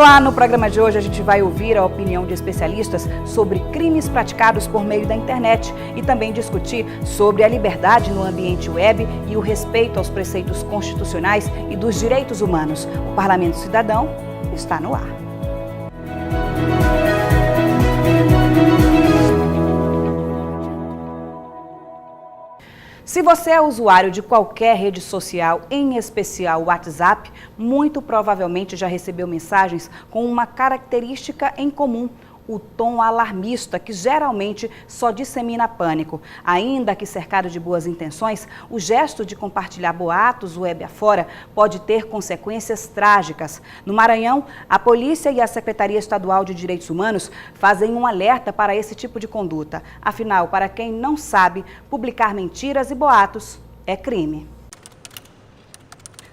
Olá, no programa de hoje a gente vai ouvir a opinião de especialistas sobre crimes praticados por meio da internet e também discutir sobre a liberdade no ambiente web e o respeito aos preceitos constitucionais e dos direitos humanos. O Parlamento Cidadão está no ar. Se você é usuário de qualquer rede social, em especial o WhatsApp, muito provavelmente já recebeu mensagens com uma característica em comum: o tom alarmista, que geralmente só dissemina pânico. Ainda que cercado de boas intenções, o gesto de compartilhar boatos web afora pode ter consequências trágicas. No Maranhão, a polícia e a Secretaria Estadual de Direitos Humanos fazem um alerta para esse tipo de conduta. Afinal, para quem não sabe, publicar mentiras e boatos é crime.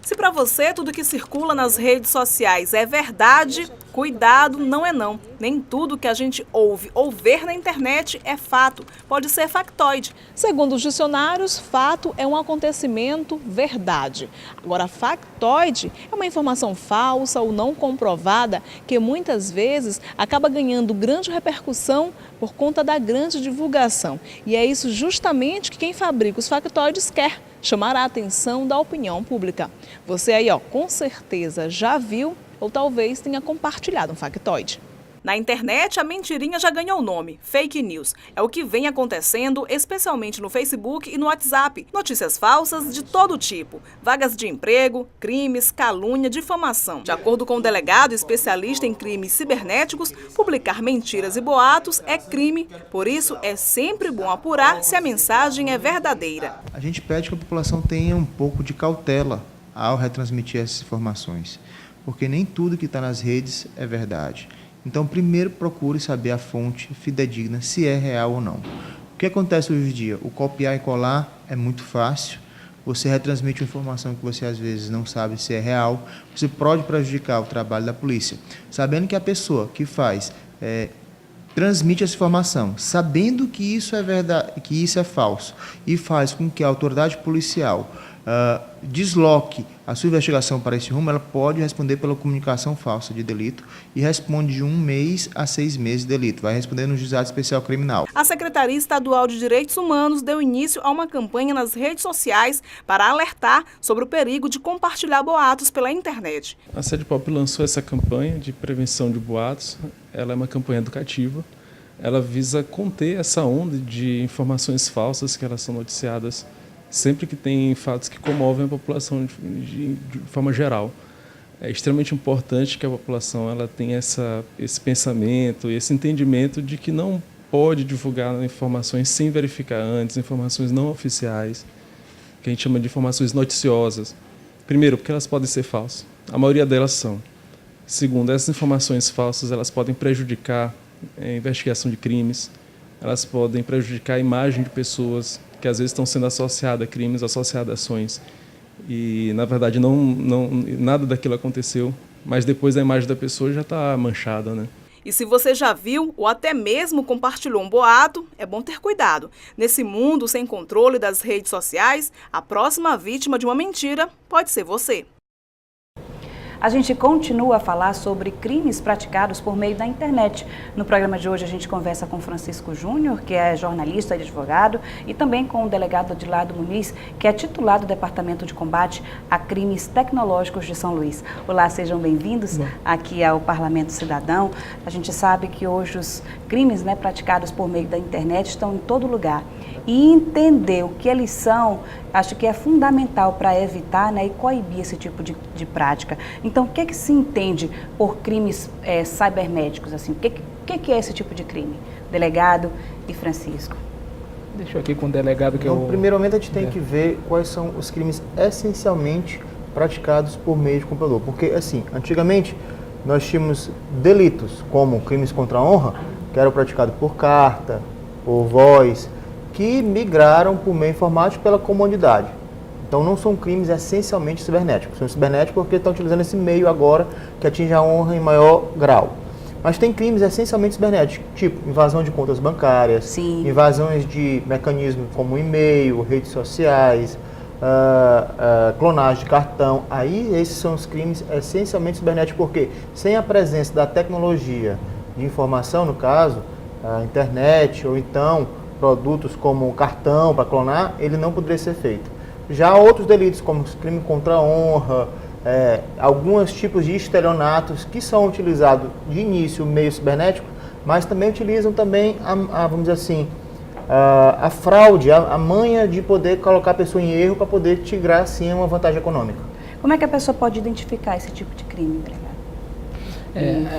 Se para você tudo que circula nas redes sociais é verdade, cuidado, não é não. Nem tudo que a gente ouve ou vê na internet é fato, pode ser factoide. Segundo os dicionários, fato é um acontecimento verdade. Agora, factoide é uma informação falsa ou não comprovada que muitas vezes acaba ganhando grande repercussão por conta da grande divulgação. E é isso justamente que quem fabrica os factoides quer: chamar a atenção da opinião pública. Você aí, com certeza já viu ou talvez tenha compartilhado um factoide. Na internet, a mentirinha já ganhou o nome: fake news. É o que vem acontecendo, especialmente no Facebook e no WhatsApp. Notícias falsas de todo tipo: vagas de emprego, crimes, calúnia, difamação. De acordo com o delegado especialista em crimes cibernéticos, publicar mentiras e boatos é crime. Por isso, é sempre bom apurar se a mensagem é verdadeira. A gente pede que a população tenha um pouco de cautela ao retransmitir essas informações, porque nem tudo que está nas redes é verdade. Então, primeiro procure saber a fonte fidedigna, se é real ou não. O que acontece hoje em dia? O copiar e colar é muito fácil. Você retransmite uma informação que você às vezes não sabe se é real. Você pode prejudicar o trabalho da polícia. Sabendo que a pessoa que faz transmite essa informação, sabendo que isso é verdade, que isso é falso, e faz com que a autoridade policial desloque a sua investigação para esse rumo, ela pode responder pela comunicação falsa de delito e responde de 1 mês a 6 meses de delito. Vai responder no Juizado Especial Criminal. A Secretaria Estadual de Direitos Humanos deu início a uma campanha nas redes sociais para alertar sobre o perigo de compartilhar boatos pela internet. A SEDPOP lançou essa campanha de prevenção de boatos. Ela é uma campanha educativa. Ela visa conter essa onda de informações falsas que elas são noticiadas sempre que tem fatos que comovem a população de forma geral. É extremamente importante que a população ela tenha esse pensamento, esse entendimento de que não pode divulgar informações sem verificar antes, informações não oficiais, que a gente chama de informações noticiosas. Primeiro, porque elas podem ser falsas. A maioria delas são. Segundo, essas informações falsas elas podem prejudicar a investigação de crimes, elas podem prejudicar a imagem de pessoas que às vezes estão sendo associadas a crimes, associadas a ações. E, na verdade, nada daquilo aconteceu, mas depois a imagem da pessoa já está manchada, né? E se você já viu ou até mesmo compartilhou um boato, é bom ter cuidado. Nesse mundo sem controle das redes sociais, a próxima vítima de uma mentira pode ser você. A gente continua a falar sobre crimes praticados por meio da internet. No programa de hoje a gente conversa com Francisco Júnior, que é jornalista e advogado, e também com o delegado Adilado Muniz, que é titular do Departamento de Combate a Crimes Tecnológicos de São Luís. Olá, sejam bem-vindos aqui ao Parlamento Cidadão. A gente sabe que hoje os crimes praticados por meio da internet estão em todo lugar. E entender o que eles são, acho que é fundamental para evitar e coibir esse tipo de prática. Então, o que se entende por crimes cibernéticos? Assim? O que é esse tipo de crime? Delegado e Francisco. Deixa eu aqui com o delegado que então, primeiramente, a gente tem que ver quais são os crimes essencialmente praticados por meio de computador. Porque, assim, antigamente, nós tínhamos delitos como crimes contra a honra, que eram praticados por carta, por voz, que migraram por meio informático pela comodidade. Então não são crimes essencialmente cibernéticos. São cibernéticos porque estão utilizando esse meio agora que atinge a honra em maior grau. Mas tem crimes essencialmente cibernéticos, tipo invasão de contas bancárias, invasões de mecanismos como e-mail, redes sociais, clonagem de cartão. Aí esses são os crimes essencialmente cibernéticos, porque sem a presença da tecnologia de informação, no caso, a internet ou então produtos como cartão para clonar, ele não poderia ser feito. Já outros delitos, como crime contra a honra, alguns tipos de estelionatos que são utilizados de início no meio cibernético, mas também utilizam também, vamos dizer assim, a fraude, a manha de poder colocar a pessoa em erro para poder tigrar, sim, uma vantagem econômica. Como é que a pessoa pode identificar esse tipo de crime, delegado?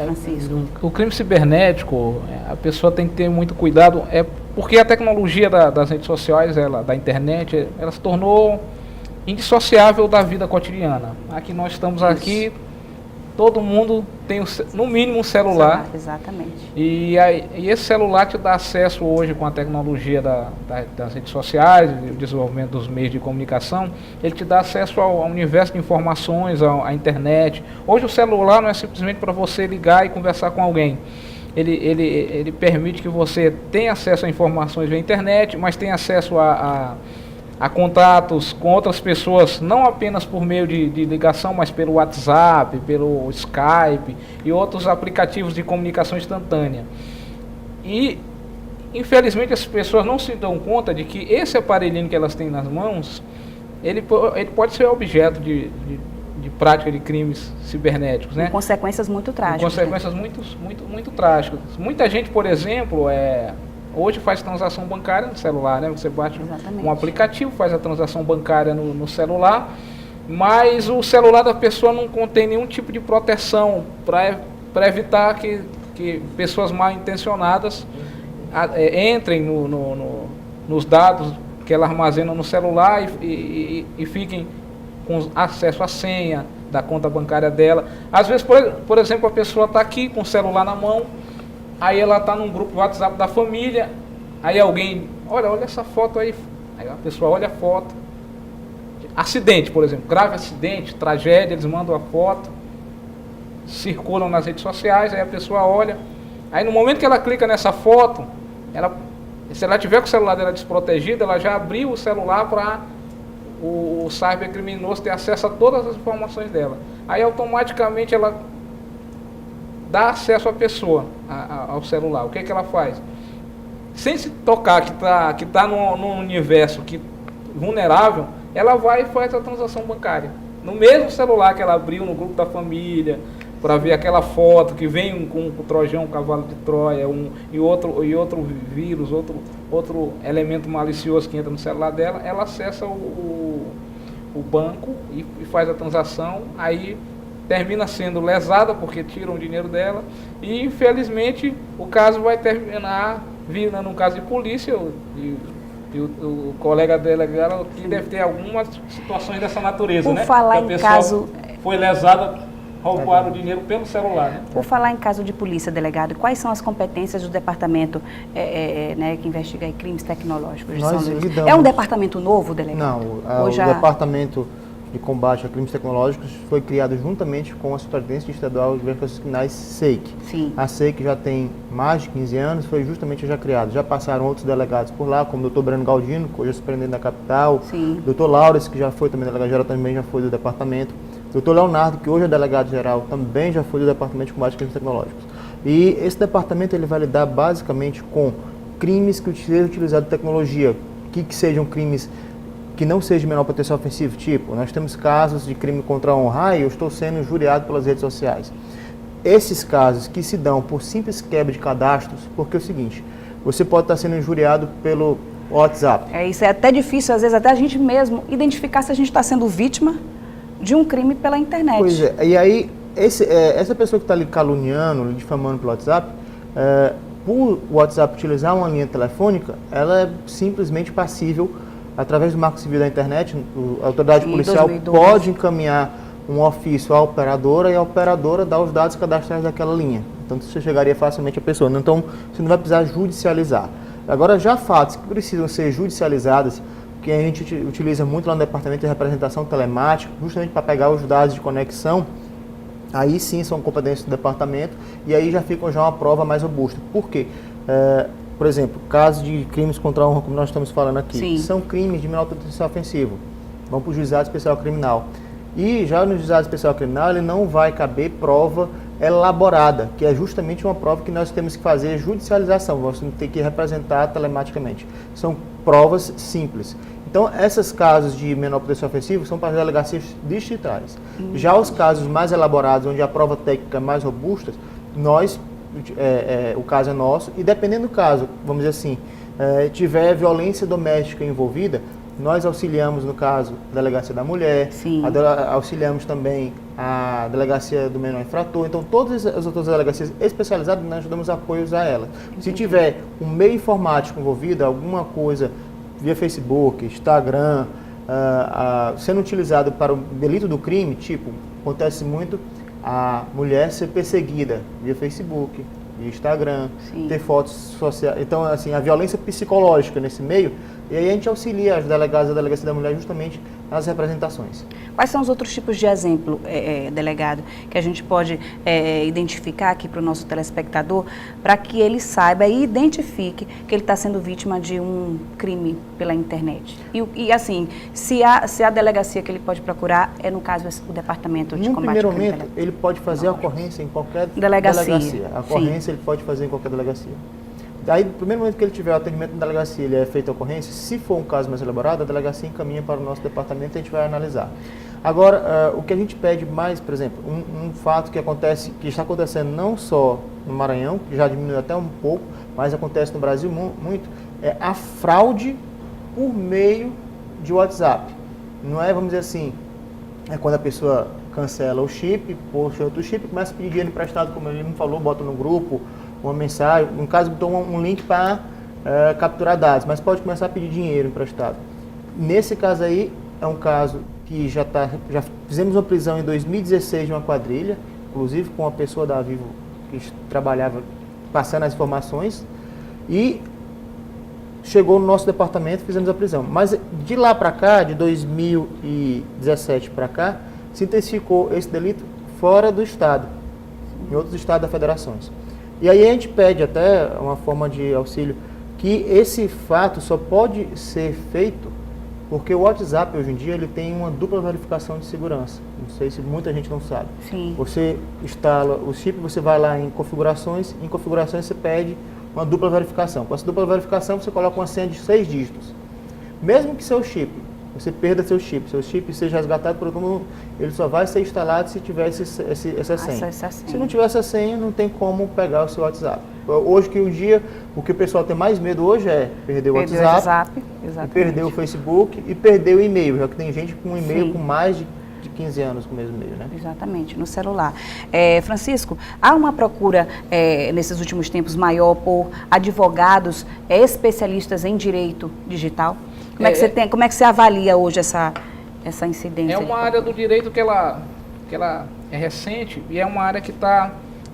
Francisco. O crime cibernético, a pessoa tem que ter muito cuidado, porque a tecnologia das redes sociais, da internet, ela se tornou indissociável da vida cotidiana. Aqui nós estamos aqui, todo mundo tem no mínimo um celular. Exatamente. E esse celular te dá acesso hoje com a tecnologia das redes sociais, o desenvolvimento dos meios de comunicação, ele te dá acesso ao universo de informações, à internet. Hoje o celular não é simplesmente para você ligar e conversar com alguém. Ele permite que você tenha acesso a informações via internet, mas tenha acesso a contatos com outras pessoas, não apenas por meio de ligação, mas pelo WhatsApp, pelo Skype e outros aplicativos de comunicação instantânea. E, infelizmente, as pessoas não se dão conta de que esse aparelhinho que elas têm nas mãos, ele pode ser objeto de prática de crimes cibernéticos, né? Com consequências muito trágicas. Com consequências muito trágicas. Muita gente, por exemplo, hoje faz transação bancária no celular, né? Você baixa um aplicativo, faz a transação bancária no celular, mas o celular da pessoa não contém nenhum tipo de proteção para evitar que pessoas mal intencionadas entrem nos dados que ela armazena no celular e fiquem com acesso à senha da conta bancária dela. Às vezes, por exemplo, a pessoa está aqui com o celular na mão, aí ela está num grupo WhatsApp da família, aí alguém, olha essa foto aí a pessoa olha a foto, acidente, por exemplo, grave acidente, tragédia, eles mandam a foto, circulam nas redes sociais, aí a pessoa olha, aí no momento que ela clica nessa foto, se ela tiver com o celular dela desprotegido, ela já abriu o celular para o cybercriminoso ter acesso a todas as informações dela, aí automaticamente ela dá acesso à pessoa, ao celular. O que ela faz? Sem se tocar que tá num universo vulnerável, ela vai e faz a transação bancária. No mesmo celular que ela abriu no grupo da família, para ver aquela foto que vem com o Trojão, um cavalo de Troia, e outro vírus, outro elemento malicioso que entra no celular dela, ela acessa o banco e faz a transação, aí termina sendo lesada porque tiram o dinheiro dela e, infelizmente, o caso vai terminar virando um caso de polícia e o colega delegado que deve ter algumas situações dessa natureza, Por né? falar que a em pessoa caso... foi lesada, roubaram o dinheiro pelo celular, né? Por falar em caso de polícia, delegado, quais são as competências do departamento que investiga crimes tecnológicos de São Luís? É um departamento novo, delegado? Não, o departamento de combate a crimes tecnológicos foi criado juntamente com a Superintendência Estadual de Investigações Criminais, SEIC. Sim. A SEIC já tem mais de 15 anos, foi justamente já criado. Já passaram outros delegados por lá, como o Dr. Breno Galdino, que hoje é superintendente da capital, Sim. Dr. Laures, que já foi também delegado-geral, também já foi do departamento, Dr. Leonardo, que hoje é delegado-geral, também já foi do departamento de combate a crimes tecnológicos. E esse departamento ele vai lidar basicamente com crimes que sejam utilizados tecnologia, que sejam crimes que não seja de menor potencial ofensivo, tipo, nós temos casos de crime contra a honra e eu estou sendo injuriado pelas redes sociais. Esses casos que se dão por simples quebra de cadastros, porque é o seguinte, você pode estar sendo injuriado pelo WhatsApp. Isso é até difícil, às vezes, até a gente mesmo identificar se a gente está sendo vítima de um crime pela internet. Pois é, e aí, essa pessoa que está ali caluniando, lhe difamando pelo WhatsApp, por o WhatsApp utilizar uma linha telefônica, ela é simplesmente passível. Através do Marco Civil da Internet, a autoridade policial 2012. pode encaminhar um ofício à operadora e a operadora dá os dados cadastrais daquela linha. Então, você chegaria facilmente à pessoa. Então, você não vai precisar judicializar. Agora, já fatos que precisam ser judicializados, que a gente utiliza muito lá no departamento de representação telemática, justamente para pegar os dados de conexão, aí sim são competências do departamento e aí já ficam uma prova mais robusta. Por quê? Por exemplo, casos de crimes contra a honra, como nós estamos falando aqui, Sim. são crimes de menor potencial ofensivo. vão para o Juizado Especial Criminal. E já no Juizado Especial Criminal ele não vai caber prova elaborada, que é justamente uma prova que nós temos que fazer judicialização, nós temos que ter que representar telematicamente. São provas simples. Então, esses casos de menor potencial ofensivo são para as delegacias distritais. Já os casos mais elaborados, onde a prova técnica é mais robusta, o caso é nosso, e dependendo do caso, vamos dizer assim, tiver violência doméstica envolvida, nós auxiliamos, no caso, a Delegacia da Mulher, auxiliamos também a Delegacia do Menor Infrator. Então, todas as outras delegacias especializadas, nós damos apoios a elas. Se tiver um meio informático envolvido, alguma coisa via Facebook, Instagram, sendo utilizado para o delito do crime, tipo, acontece muito a mulher ser perseguida via Facebook, via Instagram, ter fotos sociais. Então, assim, a violência psicológica nesse meio, e aí a gente auxilia as delegadas da Delegacia da Mulher justamente nas representações. Quais são os outros tipos de exemplo, delegado, que a gente pode identificar aqui para o nosso telespectador, para que ele saiba e identifique que ele está sendo vítima de um crime pela internet? E assim, se a delegacia que ele pode procurar é, no caso, o Departamento de Combate ao Crime. No primeiro momento, ele pode fazer a ocorrência em qualquer delegacia. A ocorrência ele pode fazer em qualquer delegacia. Daí, no primeiro momento que ele tiver o atendimento na delegacia, ele é feita a ocorrência, se for um caso mais elaborado, a delegacia encaminha para o nosso departamento e a gente vai analisar. Agora, o que a gente pede mais, por exemplo, um fato que está acontecendo não só no Maranhão, que já diminuiu até um pouco, mas acontece no Brasil muito, é a fraude por meio de WhatsApp. Não é, vamos dizer assim, é quando a pessoa cancela o chip, puxa outro chip, começa a pedir dinheiro emprestado, como ele me falou, bota no grupo, uma mensagem, no caso botou um link para capturar dados, mas pode começar a pedir dinheiro emprestado. Nesse caso aí, é um caso que já fizemos uma prisão em 2016 de uma quadrilha, inclusive com uma pessoa da Vivo que trabalhava passando as informações, e chegou no nosso departamento e fizemos a prisão. Mas de lá para cá, de 2017 para cá, se intensificou esse delito fora do Estado, em outros estados das federações. E aí a gente pede até uma forma de auxílio que esse fato só pode ser feito porque o WhatsApp hoje em dia ele tem uma dupla verificação de segurança. Não sei se muita gente não sabe. Sim. Você instala o chip, você vai lá em configurações você pede uma dupla verificação. Com essa dupla verificação você coloca uma senha de 6 dígitos. Mesmo que você perda seu chip seja resgatado por outro mundo, ele só vai ser instalado se tiver essa senha. Se não tiver essa senha, não tem como pegar o seu WhatsApp. Hoje que um dia, o que o pessoal tem mais medo hoje é perder o WhatsApp, perder o Facebook e perder o e-mail, já que tem gente com e-mail com mais de 15 anos com o mesmo e-mail, né? Exatamente, no celular. Francisco, há uma procura nesses últimos tempos maior por advogados especialistas em direito digital? Como é que você avalia hoje essa incidência? É uma área do direito que ela é recente e é uma área que está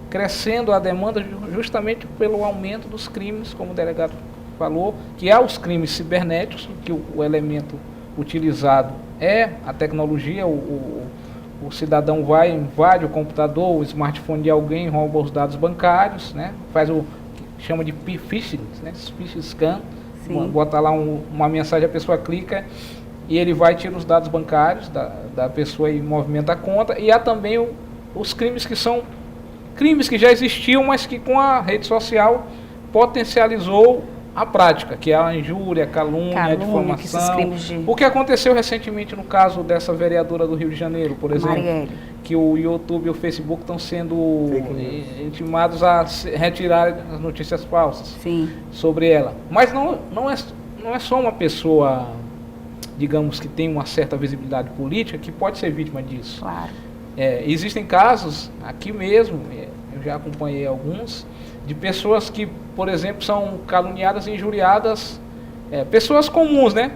crescendo a demanda justamente pelo aumento dos crimes, como o delegado falou, que há os crimes cibernéticos, que o elemento utilizado é a tecnologia, o cidadão invade o computador, o smartphone de alguém, rouba os dados bancários, né? Faz o que chama de phishing, né? Phishing scan. Bota lá uma mensagem, a pessoa clica e ele vai tirar os dados bancários da pessoa e movimenta a conta. E há também os crimes que são crimes que já existiam, mas que com a rede social potencializou a prática, que é a injúria, a calúnia, a difamação. O que aconteceu recentemente no caso dessa vereadora do Rio de Janeiro, por exemplo, Marielle, que o YouTube e o Facebook estão sendo intimados a retirar as notícias falsas sobre ela. Mas não é só uma pessoa, digamos, que tem uma certa visibilidade política que pode ser vítima disso. Claro. Existem casos, aqui mesmo, eu já acompanhei alguns, de pessoas que, por exemplo, são caluniadas e injuriadas, pessoas comuns, né?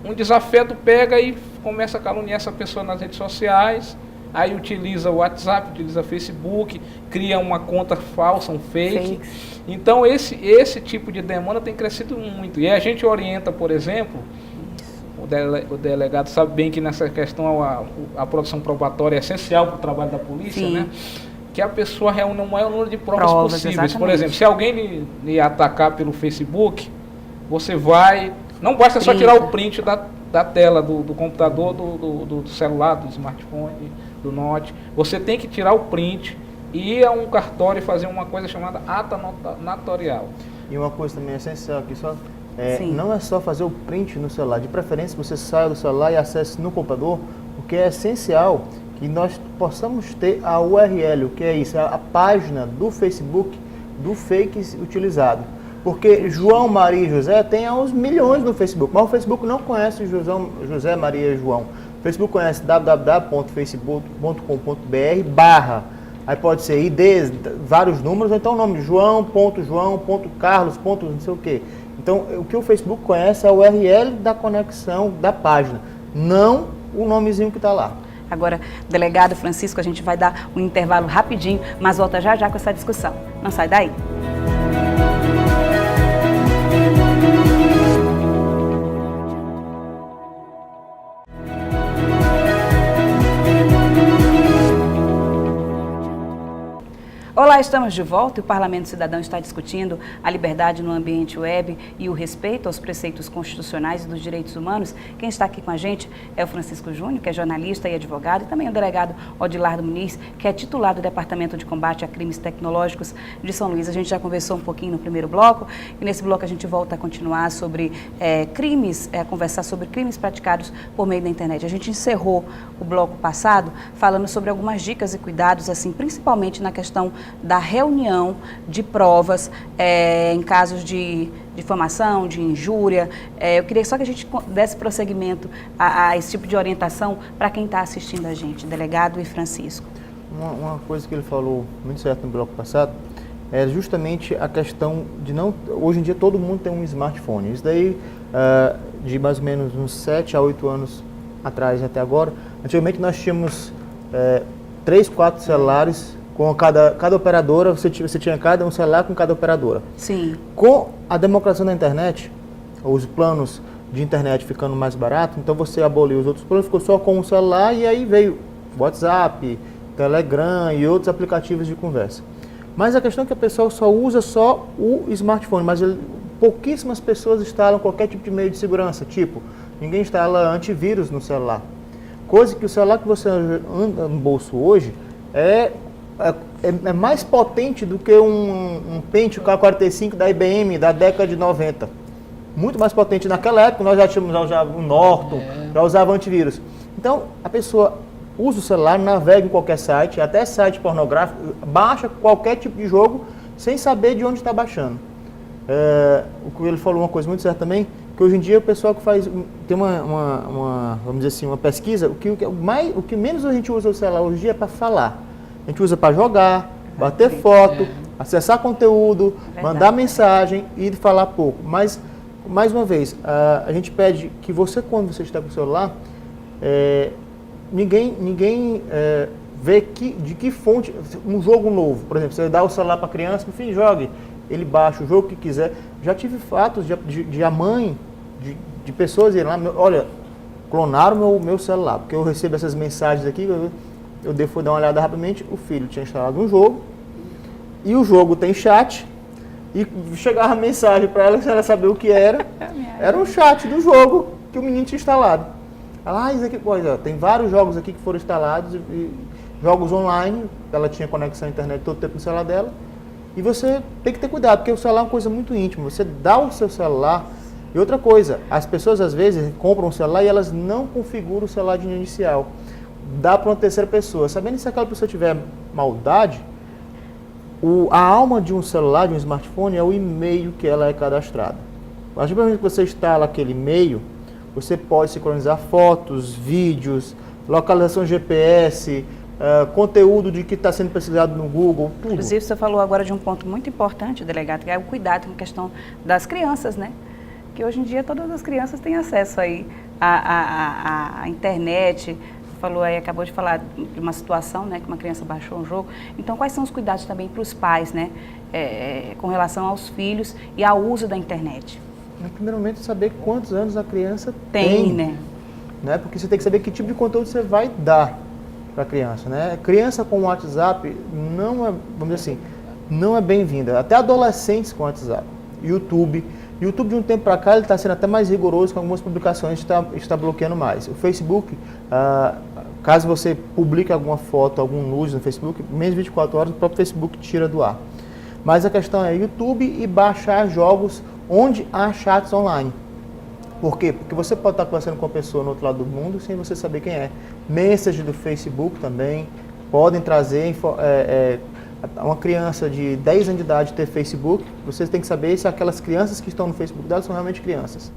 Um desafeto pega e começa a caluniar essa pessoa nas redes sociais, aí utiliza o WhatsApp, utiliza o Facebook, cria uma conta falsa, um fake. Então, esse tipo de demanda tem crescido muito. E a gente orienta, por exemplo, o delegado sabe bem que nessa questão a produção probatória é essencial para o trabalho da polícia, né? Que a pessoa reúne o maior número de provas possíveis. Exatamente. Por exemplo, se alguém lhe atacar pelo Facebook, você vai... Não basta só tirar o print da tela do computador, do celular, do smartphone, do note. Você tem que tirar o print e ir a um cartório e fazer uma coisa chamada ata notarial. E uma coisa também essencial aqui, não é só fazer o print no celular. De preferência, você saia do celular e acesse no computador, porque é essencial que nós possamos ter a URL. O que é isso? É a página do Facebook do fake utilizado. Porque João, Maria e José tem uns milhões no Facebook, mas o Facebook não conhece José, Maria e João. O Facebook conhece www.facebook.com.br/. Aí pode ser ID, vários números, ou então o nome de João.Carlos. não sei o quê. Então, o que o Facebook conhece é a URL da conexão da página, não o nomezinho que está lá. Agora, delegado Francisco, a gente vai dar um intervalo rapidinho, mas volta já com essa discussão. Não sai daí. Olá, estamos de volta e o Parlamento Cidadão está discutindo a liberdade no ambiente web e o respeito aos preceitos constitucionais e dos direitos humanos. Quem está aqui com a gente é o Francisco Júnior, que é jornalista e advogado, e também o delegado Odilardo Muniz, que é titular do Departamento de Combate a Crimes Tecnológicos de São Luís. A gente já conversou um pouquinho no primeiro bloco e nesse bloco a gente volta a continuar sobre conversar sobre crimes praticados por meio da internet. A gente encerrou o bloco passado falando sobre algumas dicas e cuidados, assim, principalmente na questão da reunião de provas em casos de difamação, de injúria. Eu queria só que a gente desse prosseguimento a esse tipo de orientação para quem está assistindo a gente, delegado e Francisco. Uma coisa que ele falou muito certo no bloco passado é justamente a questão de não... Hoje em dia todo mundo tem um smartphone. Isso daí, de mais ou menos uns 7 a 8 anos atrás até agora, antigamente nós tínhamos 3, 4 celulares com cada operadora, você tinha um celular com cada operadora. Sim. Com a democratização da internet, os planos de internet ficando mais baratos, então você aboliu os outros planos, ficou só com um celular e aí veio WhatsApp, Telegram e outros aplicativos de conversa. Mas a questão é que a pessoa só usa o smartphone, mas pouquíssimas pessoas instalam qualquer tipo de meio de segurança, tipo, ninguém instala antivírus no celular. Coisa que o celular que você anda no bolso hoje é mais potente do que um Pentium K45 da IBM da década de 90. Muito mais potente. Naquela época nós já usava o Norton, já usava antivírus. Então a pessoa usa o celular, navega em qualquer site, até site pornográfico, baixa qualquer tipo de jogo sem saber de onde está baixando. O que ele falou uma coisa muito certa também, que hoje em dia o pessoal que faz, tem vamos dizer assim, uma pesquisa, o que menos a gente usa o celular hoje em dia é para falar. A gente usa para jogar, bater foto, acessar conteúdo, mandar mensagem e falar pouco. Mas, mais uma vez, a gente pede que você, quando você está com o celular, ninguém vê de que fonte, um jogo novo. Por exemplo, você dá o celular para a criança, enfim, jogue. Ele baixa o jogo que quiser. Já tive fatos de a mãe, de pessoas irem lá, olha, clonaram o meu celular, porque eu recebo essas mensagens aqui, eu fui dar uma olhada rapidamente, o filho tinha instalado um jogo, e o jogo tem chat, e chegava a mensagem para ela, se ela saber o que era um chat do jogo que o menino tinha instalado. Ela, isso aqui, coisa, tem vários jogos aqui que foram instalados, e jogos online, ela tinha conexão à internet todo o tempo no celular dela, e você tem que ter cuidado, porque o celular é uma coisa muito íntima, você dá o seu celular. E outra coisa, as pessoas às vezes compram um celular e elas não configuram o celular de inicial. Dá para uma terceira pessoa. Sabendo que se aquela pessoa tiver maldade, a alma de um celular, de um smartphone, é o e-mail que ela é cadastrada. A partir do momento que você instala aquele e-mail, você pode sincronizar fotos, vídeos, localização GPS, conteúdo de que está sendo pesquisado no Google, tudo. Inclusive, você falou agora de um ponto muito importante, delegado, que é o cuidado com a questão das crianças, né? Que hoje em dia todas as crianças têm acesso aí à internet. Falou aí, acabou de falar de uma situação, né, que uma criança baixou um jogo. Então, quais são os cuidados também para os pais, né, com relação aos filhos e ao uso da internet? Primeiramente, saber quantos anos a criança tem, né? Porque você tem que saber que tipo de conteúdo você vai dar para a criança, né? Criança com WhatsApp não é, vamos dizer assim, não é bem-vinda. Até adolescentes com WhatsApp, YouTube. O YouTube, de um tempo para cá, ele está sendo até mais rigoroso, com algumas publicações está bloqueando mais. O Facebook, caso você publique alguma foto, algum nude no Facebook, menos de 24 horas, o próprio Facebook tira do ar. Mas a questão é YouTube e baixar jogos onde há chats online. Por quê? Porque você pode estar conversando com uma pessoa no outro lado do mundo sem você saber quem é. Mensagem do Facebook também podem trazer uma criança de 10 anos de idade ter Facebook. Você tem que saber se aquelas crianças que estão no Facebook delas são realmente crianças.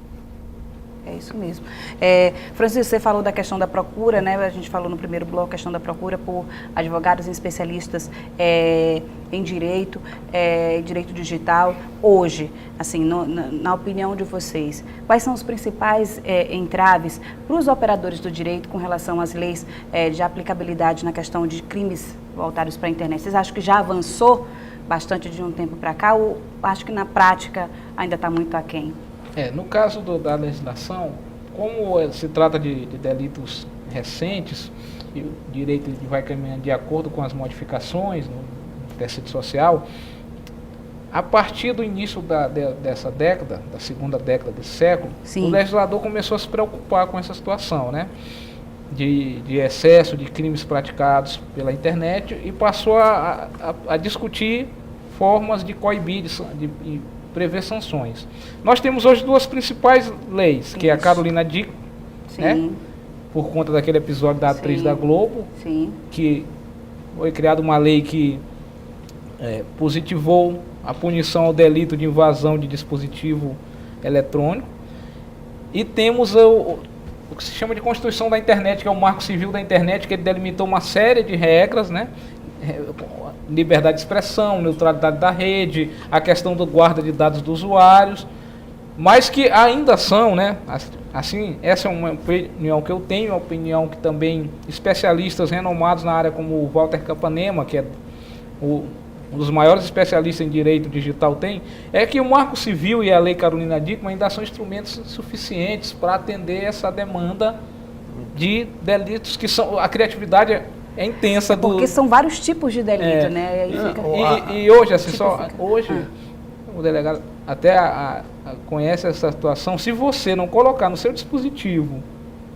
É isso mesmo. Francisco, você falou da questão da procura, né? A gente falou no primeiro bloco a questão da procura por advogados e especialistas em direito digital. Hoje, assim, na opinião de vocês, quais são os principais entraves para os operadores do direito com relação às leis de aplicabilidade na questão de crimes voltados para a internet? Vocês acham que já avançou bastante de um tempo para cá ou acho que na prática ainda está muito aquém? No caso da legislação, como se trata de delitos recentes, e o direito vai caminhando de acordo com as modificações no tecido social, a partir do início dessa década, da segunda década desse século, Sim. O legislador começou a se preocupar com essa situação, né? De excesso de crimes praticados pela internet e passou a discutir formas de coibir, de prever sanções. Nós temos hoje duas principais leis, que é a Carolina Dickmann, né? Por conta daquele episódio da atriz da Globo, que foi criada uma lei que positivou a punição ao delito de invasão de dispositivo eletrônico. E temos o que se chama de Constituição da Internet, que é o Marco Civil da Internet, que ele delimitou uma série de regras, né? Liberdade de expressão, neutralidade da rede, a questão do guarda de dados dos usuários, mas que ainda são, né? Assim, essa é uma opinião que eu tenho, uma opinião que também especialistas renomados na área como o Walter Capanema, que é um dos maiores especialistas em direito digital é que o Marco Civil e a Lei Carolina Dickmann ainda são instrumentos suficientes para atender essa demanda de delitos que são, a criatividade é intensa. Porque são vários tipos de delito, né? Aí fica... e hoje, assim, o delegado até conhece essa situação. Se você não colocar no seu dispositivo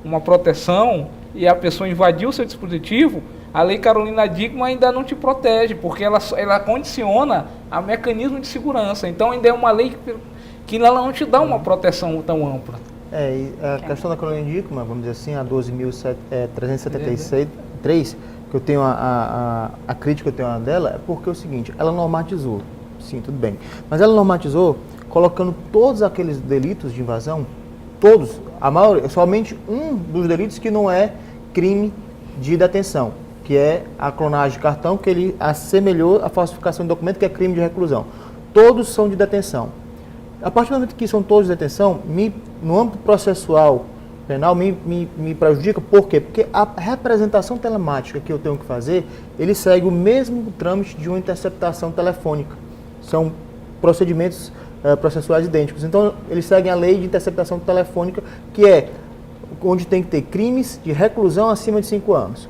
uma proteção e a pessoa invadiu o seu dispositivo, a Lei Carolina Dickmann ainda não te protege, porque ela condiciona a mecanismo de segurança. Então ainda é uma lei que ela não te dá uma proteção tão ampla. E a questão da Carolina Dickmann, vamos dizer assim, a 12.373, que eu tenho a crítica que eu tenho dela, é porque é o seguinte, ela normatizou, sim, tudo bem, mas ela normatizou colocando todos aqueles delitos de invasão, todos, a maioria, somente um dos delitos que não é crime de detenção, que é a clonagem de cartão, que ele assemelhou a falsificação de documento, que é crime de reclusão. Todos são de detenção. A partir do momento que são todos de detenção, no âmbito processual penal, me prejudica. Por quê? Porque a representação telemática que eu tenho que fazer, ele segue o mesmo trâmite de uma interceptação telefônica. São procedimentos processuais idênticos. Então, eles seguem a lei de interceptação telefônica, que é onde tem que ter crimes de reclusão acima de 5 anos.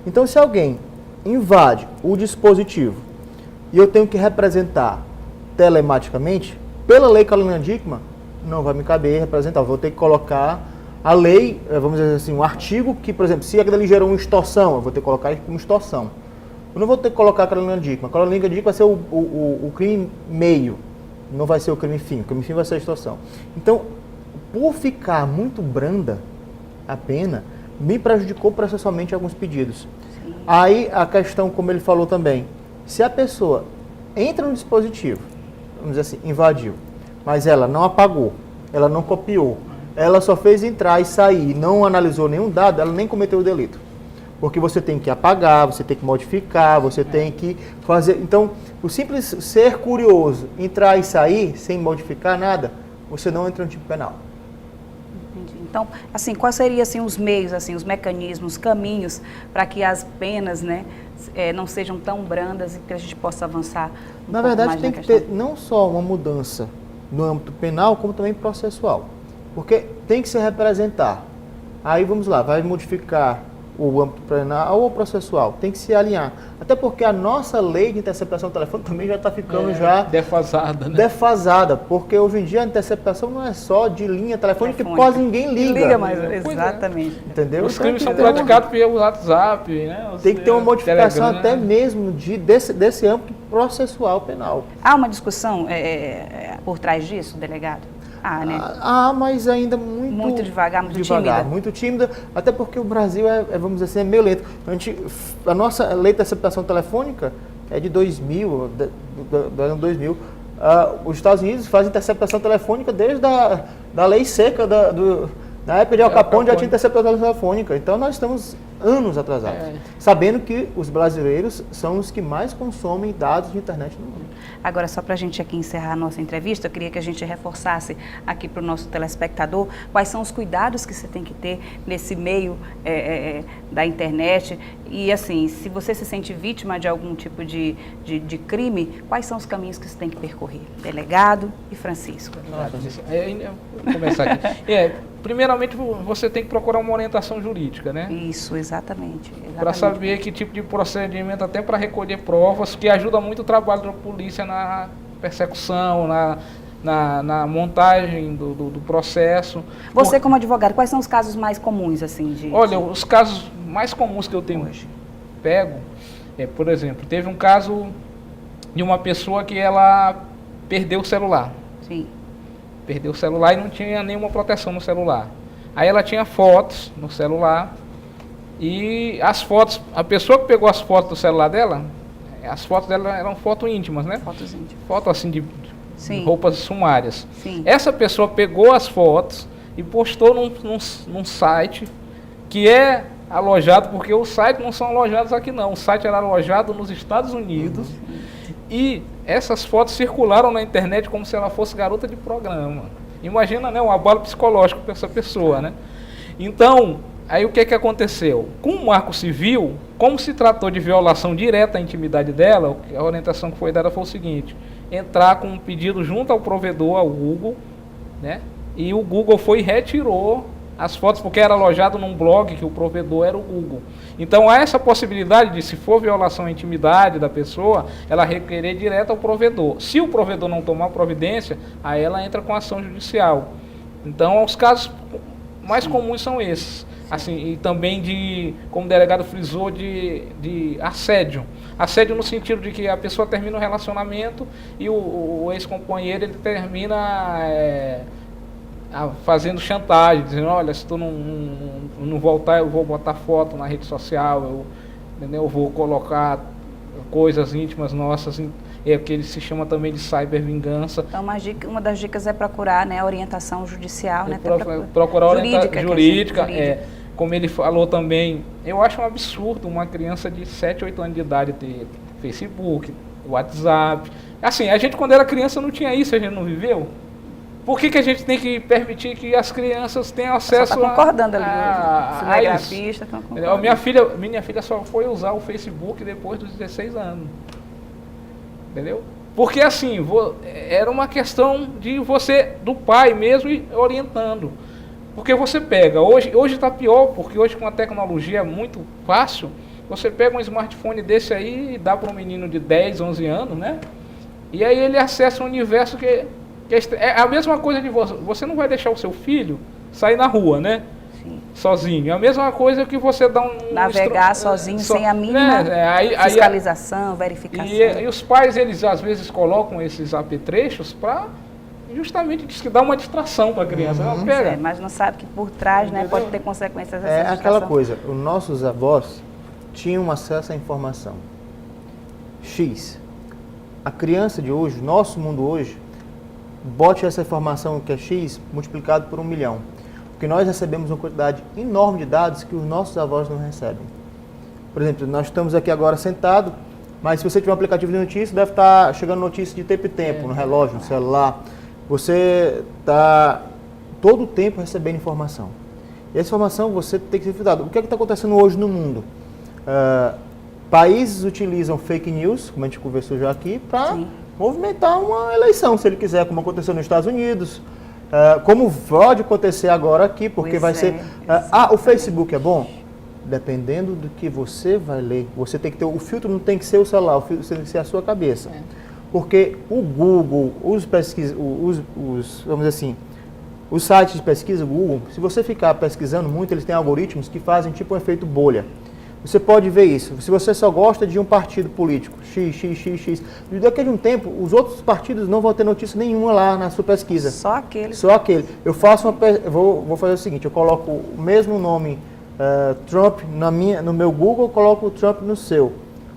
Então, se alguém invade o dispositivo e eu tenho que representar telematicamente, pela Lei Carolina Dickmann, não vai me caber representar. Eu vou ter que colocar a lei, vamos dizer assim, um artigo que, por exemplo, se aquilo ali gerou uma extorsão, eu vou ter que colocar como extorsão. Eu não vou ter que colocar a Carolina Dickmann. A Carolina Dickmann vai ser o crime meio, não vai ser o crime fim. O crime fim vai ser a extorsão. Então, por ficar muito branda a pena, me prejudicou processualmente alguns pedidos. Sim. Aí a questão, como ele falou também, se a pessoa entra no dispositivo, vamos dizer assim, invadiu, mas ela não apagou, ela não copiou, ela só fez entrar e sair, não analisou nenhum dado, ela nem cometeu o delito. Porque você tem que apagar, você tem que modificar, você tem que fazer... Então, o simples ser curioso, entrar e sair, sem modificar nada, você não entra no tipo penal. Então, assim, quais seriam assim, os meios, assim, os mecanismos, os caminhos para que as penas, né, não sejam tão brandas e que a gente possa avançar Na verdade, tem que ter não só uma mudança no âmbito penal, como também processual. Porque tem que se representar. Aí, vamos lá, vai modificar o âmbito penal ou processual, tem que se alinhar. Até porque a nossa lei de interceptação telefônica também já está ficando defasada, né? Defasada, porque hoje em dia a interceptação não é só de linha telefônica, que quase ninguém liga. Mais, exatamente. Entendeu? Os crimes são praticados pelo WhatsApp, né? Tem que ter uma modificação Telegram, até mesmo desse âmbito processual penal. Há uma discussão por trás disso, delegado? Né? Mas ainda muito devagar, muito tímida. Muito tímida, até porque o Brasil vamos dizer assim, é meio lento. A nossa lei de interceptação telefônica é de 2000, do ano 2000. Os Estados Unidos fazem interceptação telefônica desde da lei seca na época de Al Capone já tinha interceptação telefônica. Então nós estamos anos atrasados, sabendo que os brasileiros são os que mais consomem dados de internet no mundo. Agora, só para a gente aqui encerrar a nossa entrevista, eu queria que a gente reforçasse aqui para o nosso telespectador quais são os cuidados que você tem que ter nesse meio da internet. E assim, se você se sente vítima de algum tipo de crime, quais são os caminhos que você tem que percorrer? Delegado e Francisco. Vou começar aqui. Primeiramente, você tem que procurar uma orientação jurídica, né? Isso, exatamente. Para saber que tipo de procedimento, até para recolher provas, que ajuda muito o trabalho da polícia na persecução, na montagem do processo. Você como advogado, quais são os casos mais comuns, assim? Olha, os casos mais comuns que eu tenho pego, por exemplo, teve um caso de uma pessoa que ela perdeu o celular. Sim. Perdeu o celular e não tinha nenhuma proteção no celular. Aí ela tinha fotos no celular e as fotos, a pessoa que pegou as fotos do celular dela, as fotos dela eram fotos íntimas, né? Fotos íntimas. Fotos assim de roupas sumárias. Sim. Essa pessoa pegou as fotos e postou num site que é alojado, porque os sites não são alojados aqui não, o site era alojado nos Estados Unidos. E essas fotos circularam na internet como se ela fosse garota de programa. Imagina, né, um abalo psicológico para essa pessoa, né? Então, aí o que aconteceu? Com o Marco Civil, como se tratou de violação direta à intimidade dela, a orientação que foi dada foi o seguinte: entrar com um pedido junto ao provedor, ao Google, né? E o Google foi e retirou as fotos, porque era alojado num blog que o provedor era o Google. Então há essa possibilidade de, se for violação à intimidade da pessoa, ela requerer direto ao provedor. Se o provedor não tomar providência, aí ela entra com ação judicial. Então os casos mais comuns são esses. Assim, e também como o delegado frisou, de assédio. Assédio no sentido de que a pessoa termina um relacionamento e o ex-companheiro ele termina fazendo chantagem, dizendo: olha, se tu não voltar, eu vou botar foto na rede social, eu vou colocar coisas íntimas nossas, que ele se chama também de cybervingança. Então uma das dicas é procurar, né, a orientação judicial, né? Procurar orientação jurídica. Como ele falou também, eu acho um absurdo uma criança de 7, 8 anos de idade ter Facebook, WhatsApp. Assim, a gente quando era criança não tinha isso, a gente não viveu. Por que a gente tem que permitir que as crianças tenham acesso a... Está concordando ali, cinegrafista, estão concordando. Minha filha só foi usar o Facebook depois dos 16 anos. Entendeu? Porque assim, era uma questão do pai mesmo ir orientando. Porque você pega, hoje está pior, porque hoje com a tecnologia muito fácil, você pega um smartphone desse aí e dá para um menino de 10, 11 anos, né? E aí ele acessa um universo que é a mesma coisa de você não vai deixar o seu filho sair na rua, né? Sim. Sozinho. É a mesma coisa que você dá navegar sozinho, sem a mínima fiscalização, verificação. E os pais, eles às vezes colocam esses apetrechos para justamente dar uma distração para a criança. Mas não sabe que por trás, né, pode ter consequências dessa distração. É aquela coisa, os nossos avós tinham acesso à informação. X. A criança de hoje, nosso mundo hoje, bote essa informação que é X multiplicado por 1 milhão. Porque nós recebemos uma quantidade enorme de dados que os nossos avós não recebem. Por exemplo, nós estamos aqui agora sentados, mas se você tiver um aplicativo de notícia, deve estar chegando notícia de tempo em tempo, no relógio, no celular. Você está todo o tempo recebendo informação. E essa informação você tem que ser filtrada. O que é que está acontecendo hoje no mundo? Países utilizam fake news, como a gente conversou já aqui, para movimentar uma eleição, se ele quiser, como aconteceu nos Estados Unidos, como pode acontecer agora aqui, porque vai ser... o Facebook é bom? dependendo do que você vai ler, você tem que ter, o filtro não tem que ser o celular, o filtro tem que ser a sua cabeça. Porque o Google, os vamos dizer assim, os sites de pesquisa, o Google, se você ficar pesquisando muito, eles têm algoritmos que fazem tipo um efeito bolha. Você pode ver isso. Se você só gosta de um partido político, X, daqui a um tempo, os outros partidos não vão ter notícia nenhuma lá na sua pesquisa. Só aquele. Só aquele. Eu faço vou fazer o seguinte, eu coloco o mesmo nome Trump no meu Google, coloco o Trump no seu.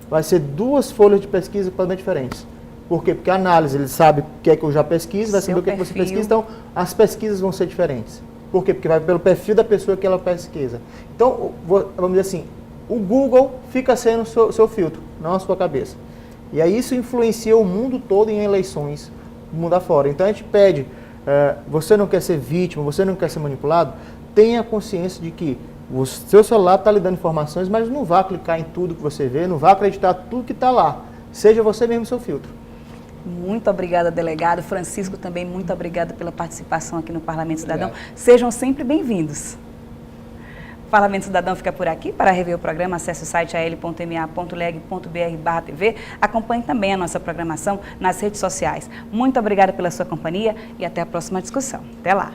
Vai ser 2 folhas de pesquisa completamente diferentes. Por quê? Porque a análise, ele sabe o que é que eu já pesquiso, vai saber o que é que você pesquisa, então as pesquisas vão ser diferentes. Por quê? Porque vai pelo perfil da pessoa que ela pesquisa. Então, vamos dizer assim, o Google fica sendo o seu filtro, não a sua cabeça. E aí isso influencia o mundo todo em eleições, mundo afora. Então a gente pede, você não quer ser vítima, você não quer ser manipulado, tenha consciência de que o seu celular está lhe dando informações, mas não vá clicar em tudo que você vê, não vá acreditar em tudo que está lá. Seja você mesmo seu filtro. Muito obrigada, delegado. Francisco, também muito obrigada pela participação aqui no Parlamento Cidadão. Obrigado. Sejam sempre bem-vindos. O Parlamento Cidadão fica por aqui. Para rever o programa, acesse o site al.ma.leg.br/TV. Acompanhe também a nossa programação nas redes sociais. Muito obrigada pela sua companhia e até a próxima discussão. Até lá!